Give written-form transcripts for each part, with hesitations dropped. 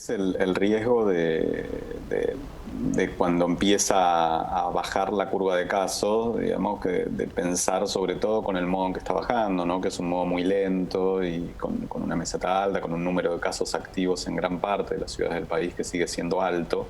Es el riesgo de cuando empieza a bajar la curva de casos, digamos, que de pensar sobre todo con el modo en que está bajando, ¿no? Que es un modo muy lento y con una meseta alta, con un número de casos activos en gran parte de las ciudades del país que sigue siendo alto.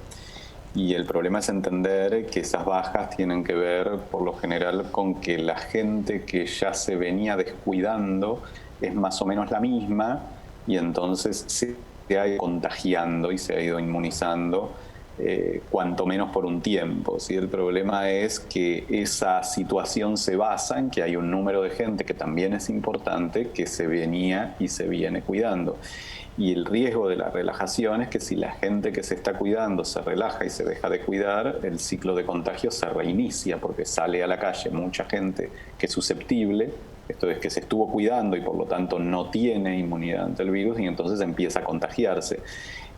Y el problema es entender que esas bajas tienen que ver, por lo general, con que la gente que ya se venía descuidando es más o menos la misma y entonces se ha ido contagiando y se ha ido inmunizando, cuanto menos por un tiempo, ¿sí? El problema es que esa situación se basa en que hay un número de gente que también es importante, que se venía y se viene cuidando. Y el riesgo de la relajación es que si la gente que se está cuidando se relaja y se deja de cuidar, el ciclo de contagio se reinicia porque sale a la calle mucha gente que es susceptible, esto es que se estuvo cuidando y por lo tanto no tiene inmunidad ante el virus y entonces empieza a contagiarse.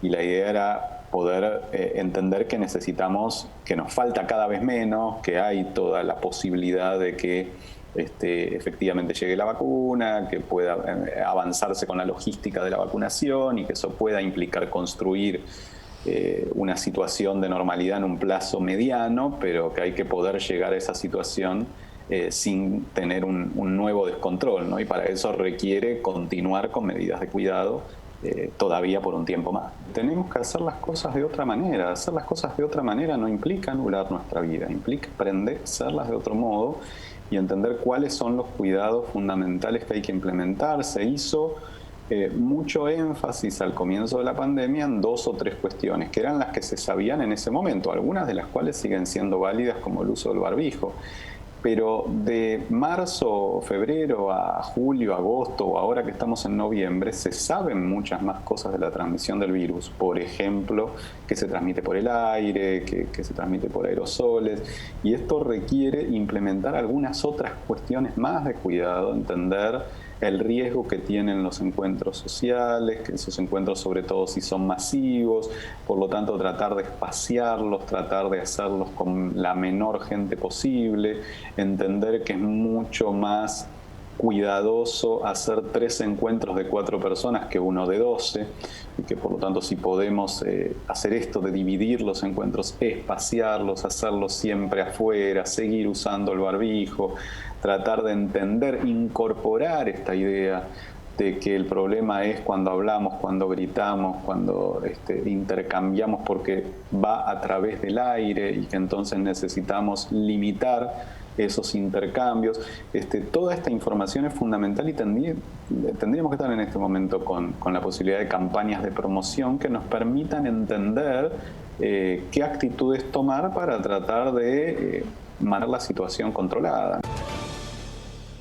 Y la idea era poder entender que necesitamos, que nos falta cada vez menos, que hay toda la posibilidad de que efectivamente llegue la vacuna, que pueda avanzarse con la logística de la vacunación y que eso pueda implicar construir una situación de normalidad en un plazo mediano, pero que hay que poder llegar a esa situación sin tener un nuevo descontrol, ¿no? Y para eso requiere continuar con medidas de cuidado todavía por un tiempo más. Tenemos que hacer las cosas de otra manera. Hacer las cosas de otra manera no implica anular nuestra vida, implica aprender a hacerlas de otro modo y entender cuáles son los cuidados fundamentales que hay que implementar. Se hizo mucho énfasis al comienzo de la pandemia en 2 o 3 cuestiones, que eran las que se sabían en ese momento, algunas de las cuales siguen siendo válidas, como el uso del barbijo. Pero de marzo, febrero a julio, agosto o ahora que estamos en noviembre, se saben muchas más cosas de la transmisión del virus. Por ejemplo, que se transmite por el aire, que se transmite por aerosoles. Y esto requiere implementar algunas otras cuestiones más de cuidado, entender el riesgo que tienen los encuentros sociales, que esos encuentros sobre todo si son masivos, por lo tanto tratar de espaciarlos, tratar de hacerlos con la menor gente posible, entender que es mucho más cuidadoso hacer 3 encuentros de 4 personas que uno de 12 y que por lo tanto si podemos hacer esto de dividir los encuentros, espaciarlos, hacerlos siempre afuera, seguir usando el barbijo, tratar de entender, incorporar esta idea de que el problema es cuando hablamos, cuando gritamos, cuando intercambiamos porque va a través del aire y que entonces necesitamos limitar esos intercambios. Toda esta información es fundamental y tendríamos que estar en este momento con la posibilidad de campañas de promoción que nos permitan entender qué actitudes tomar para tratar de mantener la situación controlada.